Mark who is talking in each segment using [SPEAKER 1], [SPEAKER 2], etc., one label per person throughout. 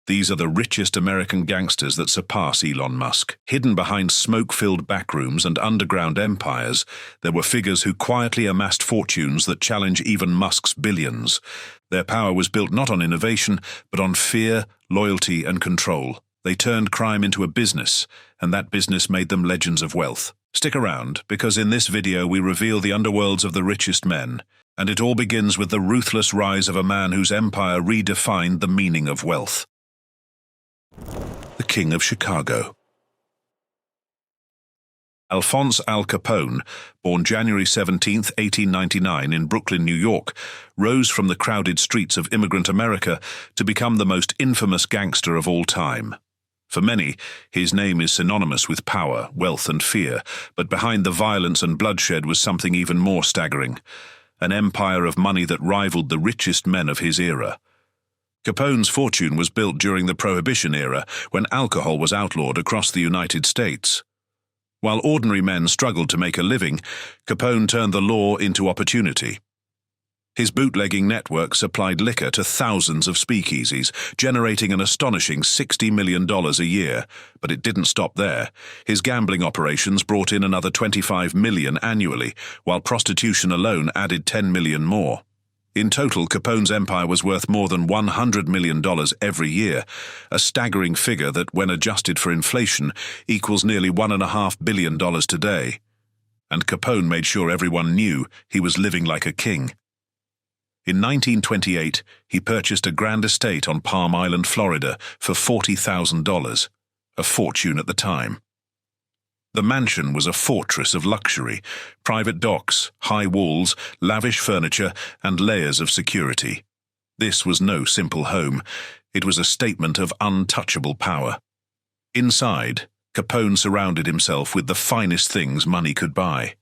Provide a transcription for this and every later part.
[SPEAKER 1] These are the richest American gangsters that surpass Elon Musk. Hidden behind smoke-filled backrooms and underground empires, there were figures who quietly amassed fortunes that challenge even Musk's billions. Their power was built not on innovation, but on fear, loyalty, and control. They turned crime into a business, and that business made them legends of wealth. Stick around, because in this video we reveal the underworlds of the richest men. And it all begins with the ruthless rise of a man whose empire redefined the meaning of wealth. The King of Chicago. Alphonse Al Capone, born January 17, 1899 in Brooklyn, New York, rose from the crowded streets of immigrant America to become the most infamous gangster of all time. For many, his name is synonymous with power, wealth, and fear, but behind the violence and bloodshed was something even more staggering: an empire of money that rivaled the richest men of his era. Capone's fortune was built during the Prohibition era, when alcohol was outlawed across the United States. While ordinary men struggled to make a living, Capone turned the law into opportunity. His bootlegging network supplied liquor to thousands of speakeasies, generating an astonishing $60 million a year. But it didn't stop there. His gambling operations brought in another $25 million annually, while prostitution alone added $10 million more. In total, Capone's empire was worth more than $100 million every year, a staggering figure that, when adjusted for inflation, equals nearly $1.5 billion today. And Capone made sure everyone knew he was living like a king. In 1928, he purchased a grand estate on Palm Island, Florida, for $40,000, a fortune at the time. The mansion was a fortress of luxury: private docks, high walls, lavish furniture, and layers of security. This was no simple home. It was a statement of untouchable power. Inside, Capone surrounded himself with the finest things money could buy.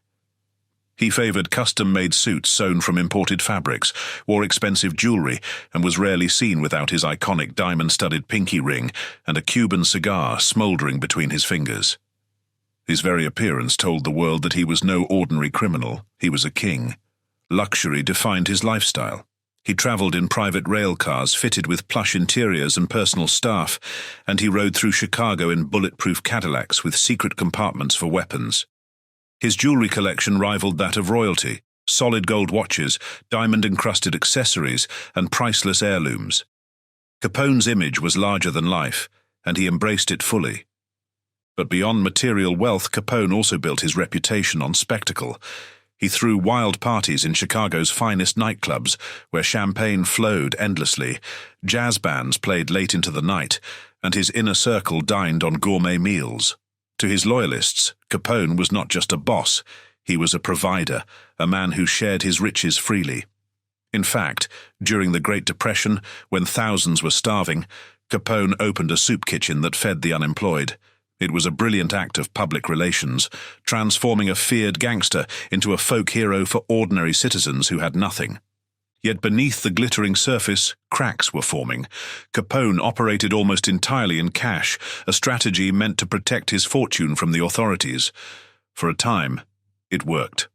[SPEAKER 1] He favored custom-made suits sewn from imported fabrics, wore expensive jewelry, and was rarely seen without his iconic diamond-studded pinky ring and a Cuban cigar smoldering between his fingers. His very appearance told the world that he was no ordinary criminal. He was a king. Luxury defined his lifestyle. He traveled in private rail cars fitted with plush interiors and personal staff, and he rode through Chicago in bulletproof Cadillacs with secret compartments for weapons. His jewelry collection rivaled that of royalty: solid gold watches, diamond-encrusted accessories, and priceless heirlooms. Capone's image was larger than life, and he embraced it fully. But beyond material wealth, Capone also built his reputation on spectacle. He threw wild parties in Chicago's finest nightclubs, where champagne flowed endlessly, jazz bands played late into the night, and his inner circle dined on gourmet meals. To his loyalists, Capone was not just a boss, he was a provider, a man who shared his riches freely. In fact, during the Great Depression, when thousands were starving, Capone opened a soup kitchen that fed the unemployed. It was a brilliant act of public relations, transforming a feared gangster into a folk hero for ordinary citizens who had nothing. Yet beneath the glittering surface, cracks were forming. Capone operated almost entirely in cash, a strategy meant to protect his fortune from the authorities. For a time, it worked.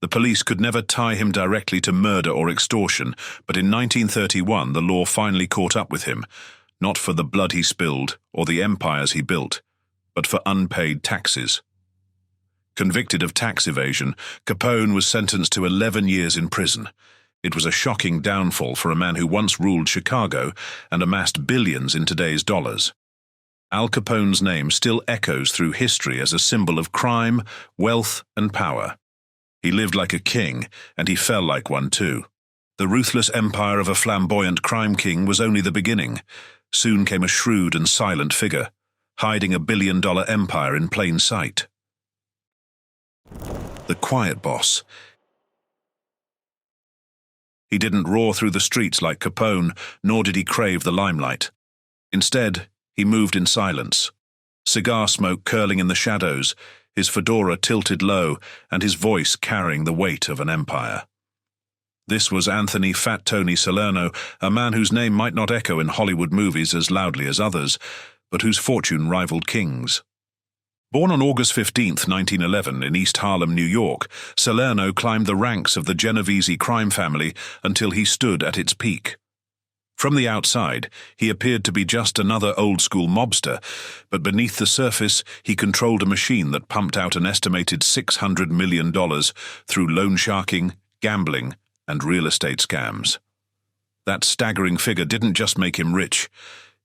[SPEAKER 1] The police could never tie him directly to murder or extortion, but in 1931 the law finally caught up with him, not for the blood he spilled or the empires he built, but for unpaid taxes. Convicted of tax evasion, Capone was sentenced to 11 years in prison. It was a shocking downfall for a man who once ruled Chicago and amassed billions in today's dollars. Al Capone's name still echoes through history as a symbol of crime, wealth, and power. He lived like a king, and he fell like one too. The ruthless empire of a flamboyant crime king was only the beginning. Soon came a shrewd and silent figure, hiding a billion-dollar empire in plain sight. The quiet boss. He didn't roar through the streets like Capone, nor did he crave the limelight. Instead, he moved in silence, cigar smoke curling in the shadows, his fedora tilted low, and his voice carrying the weight of an empire. This was Anthony "Fat Tony" Salerno, a man whose name might not echo in Hollywood movies as loudly as others, but whose fortune rivaled kings. Born on August 15, 1911, in East Harlem, New York, Salerno climbed the ranks of the Genovese crime family until he stood at its peak. From the outside, he appeared to be just another old-school mobster, but beneath the surface, he controlled a machine that pumped out an estimated $600 million through loan sharking, gambling, and real estate scams. That staggering figure didn't just make him rich,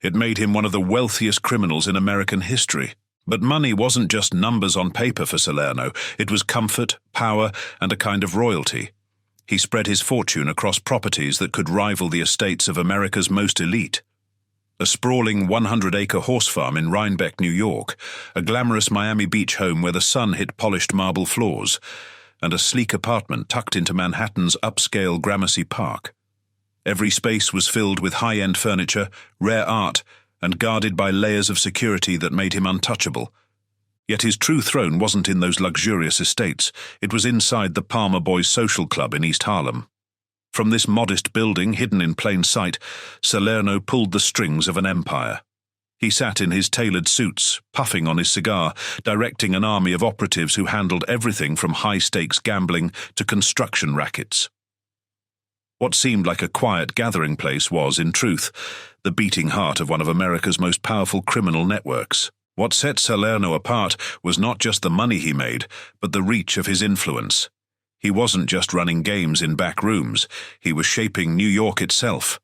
[SPEAKER 1] it made him one of the wealthiest criminals in American history. But money wasn't just numbers on paper for Salerno, it was comfort, power, and a kind of royalty. He spread his fortune across properties that could rival the estates of America's most elite. A sprawling 100-acre horse farm in Rhinebeck, New York, a glamorous Miami Beach home where the sun hit polished marble floors, and a sleek apartment tucked into Manhattan's upscale Gramercy Park. Every space was filled with high-end furniture, rare art, and guarded by layers of security that made him untouchable. Yet his true throne wasn't in those luxurious estates, it was inside the Palmer Boys Social Club in East Harlem. From this modest building, hidden in plain sight, Salerno pulled the strings of an empire. He sat in his tailored suits, puffing on his cigar, directing an army of operatives who handled everything from high-stakes gambling to construction rackets. What seemed like a quiet gathering place was, in truth, the beating heart of one of America's most powerful criminal networks. What set Salerno apart was not just the money he made, but the reach of his influence. He wasn't just running games in back rooms, he was shaping New York itself.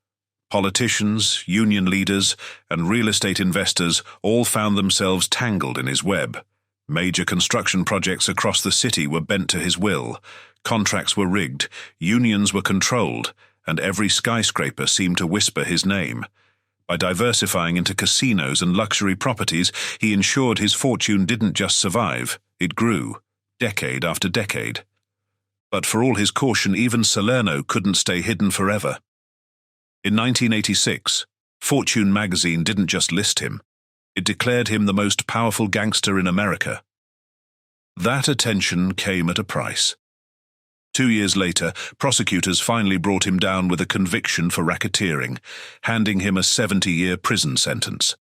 [SPEAKER 1] Politicians, union leaders, and real estate investors all found themselves tangled in his web. Major construction projects across the city were bent to his will. Contracts were rigged, unions were controlled, and every skyscraper seemed to whisper his name. By diversifying into casinos and luxury properties, he ensured his fortune didn't just survive, it grew, decade after decade. But for all his caution, even Salerno couldn't stay hidden forever. In 1986, Fortune magazine didn't just list him, it declared him the most powerful gangster in America. That attention came at a price. 2 years later, prosecutors finally brought him down with a conviction for racketeering, handing him a 70-year prison sentence.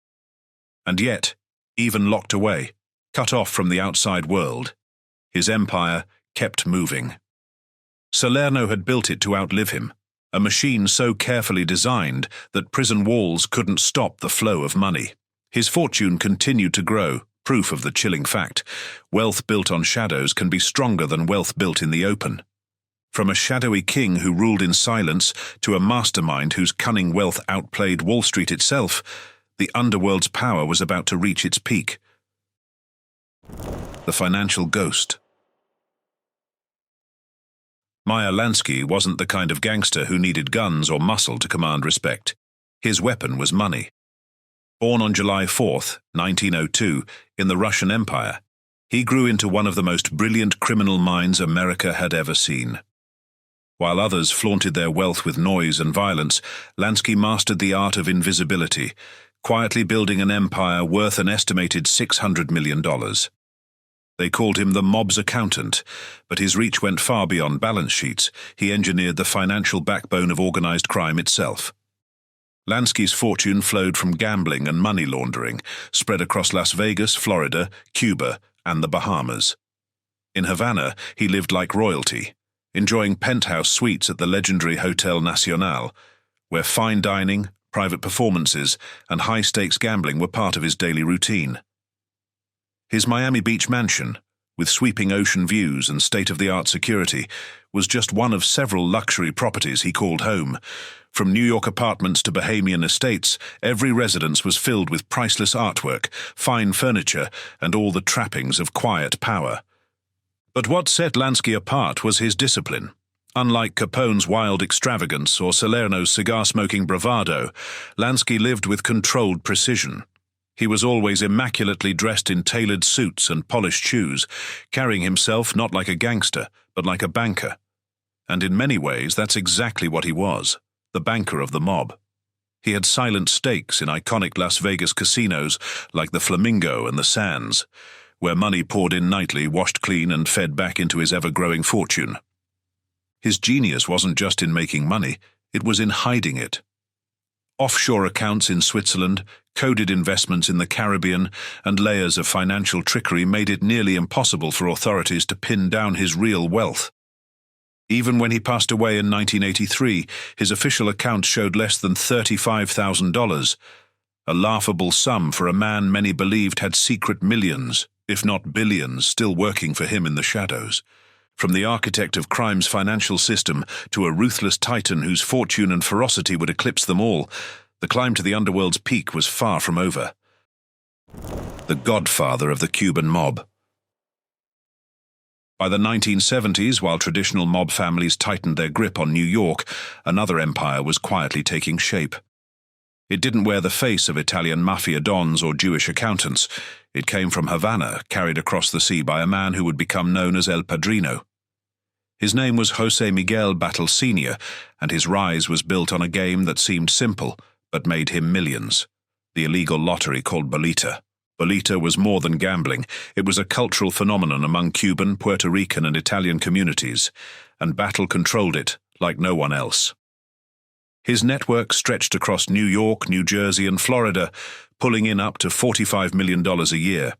[SPEAKER 1] And yet, even locked away, cut off from the outside world, his empire kept moving. Salerno had built it to outlive him, a machine so carefully designed that prison walls couldn't stop the flow of money. His fortune continued to grow, proof of the chilling fact: wealth built on shadows can be stronger than wealth built in the open. From a shadowy king who ruled in silence to a mastermind whose cunning wealth outplayed Wall Street itself, the underworld's power was about to reach its peak. The financial ghost. Meyer Lansky wasn't the kind of gangster who needed guns or muscle to command respect. His weapon was money. Born on July 4, 1902, in the Russian Empire, he grew into one of the most brilliant criminal minds America had ever seen. While others flaunted their wealth with noise and violence, Lansky mastered the art of invisibility, quietly building an empire worth an estimated $600 million. They called him the mob's accountant, but his reach went far beyond balance sheets. He engineered the financial backbone of organized crime itself. Lansky's fortune flowed from gambling and money laundering, spread across Las Vegas, Florida, Cuba, and the Bahamas. In Havana, he lived like royalty, enjoying penthouse suites at the legendary Hotel Nacional, where fine dining, private performances, and high-stakes gambling were part of his daily routine. His Miami Beach mansion, with sweeping ocean views and state-of-the-art security, was just one of several luxury properties he called home. From New York apartments to Bahamian estates, every residence was filled with priceless artwork, fine furniture, and all the trappings of quiet power. But what set Lansky apart was his discipline. Unlike Capone's wild extravagance or Salerno's cigar-smoking bravado, Lansky lived with controlled precision. He was always immaculately dressed in tailored suits and polished shoes, carrying himself not like a gangster, but like a banker. And in many ways, that's exactly what he was, the banker of the mob. He had silent stakes in iconic Las Vegas casinos like the Flamingo and the Sands, where money poured in nightly, washed clean, and fed back into his ever-growing fortune. His genius wasn't just in making money, it was in hiding it. Offshore accounts in Switzerland, coded investments in the Caribbean, and layers of financial trickery made it nearly impossible for authorities to pin down his real wealth. Even when he passed away in 1983, his official account showed less than $35,000, a laughable sum for a man many believed had secret millions, if not billions, still working for him in the shadows. From the architect of crime's financial system to a ruthless titan whose fortune and ferocity would eclipse them all, the climb to the underworld's peak was far from over. The godfather of the Cuban mob. By the 1970s, while traditional mob families tightened their grip on New York, another empire was quietly taking shape. It didn't wear the face of Italian mafia dons or Jewish accountants. It came from Havana, carried across the sea by a man who would become known as El Padrino. His name was José Miguel Batlle Sr., and his rise was built on a game that seemed simple, but made him millions: the illegal lottery called bolita. Bolita was more than gambling. It was a cultural phenomenon among Cuban, Puerto Rican, and Italian communities, and Batlle controlled it like no one else. His network stretched across New York, New Jersey, and Florida, pulling in up to $45 million a year.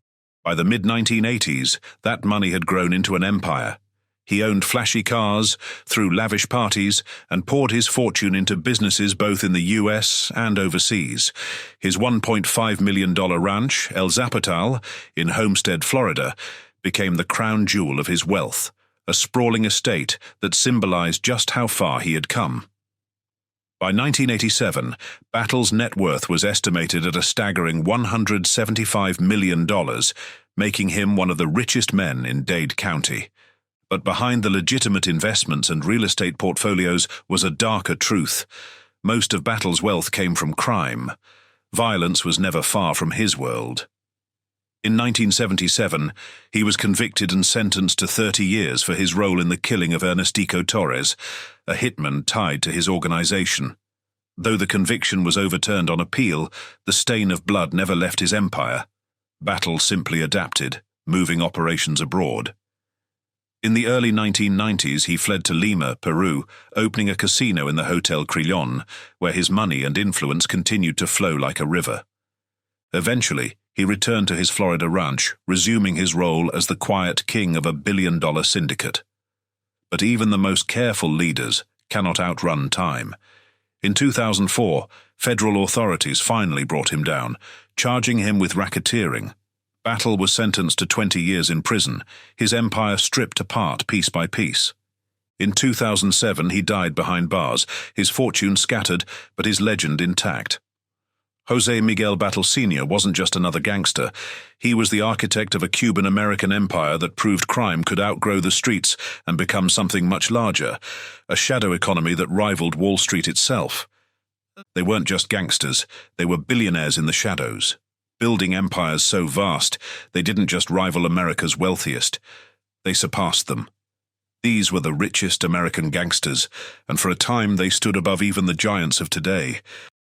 [SPEAKER 1] By the mid-1980s, that money had grown into an empire. He owned flashy cars, threw lavish parties, and poured his fortune into businesses both in the US and overseas. His $1.5 million ranch, El Zapotal, in Homestead, Florida, became the crown jewel of his wealth, a sprawling estate that symbolized just how far he had come. By 1987, Battle's net worth was estimated at a staggering $175 million, making him one of the richest men in Dade County. But behind the legitimate investments and real estate portfolios was a darker truth. Most of Battle's wealth came from crime. Violence was never far from his world. In 1977, he was convicted and sentenced to 30 years for his role in the killing of Ernestico Torres, a hitman tied to his organization. Though the conviction was overturned on appeal, the stain of blood never left his empire. Battle simply adapted, moving operations abroad. In the early 1990s, he fled to Lima, Peru, opening a casino in the Hotel Crillon, where his money and influence continued to flow like a river. Eventually, he returned to his Florida ranch, resuming his role as the quiet king of a billion-dollar syndicate. But even the most careful leaders cannot outrun time. In 2004, federal authorities finally brought him down, charging him with racketeering. Battle was sentenced to 20 years in prison, his empire stripped apart piece by piece. In 2007, he died behind bars, his fortune scattered, but his legend intact. José Miguel Batlle Sr. wasn't just another gangster. He was the architect of a Cuban-American empire that proved crime could outgrow the streets and become something much larger, a shadow economy that rivaled Wall Street itself. They weren't just gangsters, they were billionaires in the shadows, building empires so vast they didn't just rival America's wealthiest, they surpassed them. These were the richest American gangsters, and for a time they stood above even the giants of today.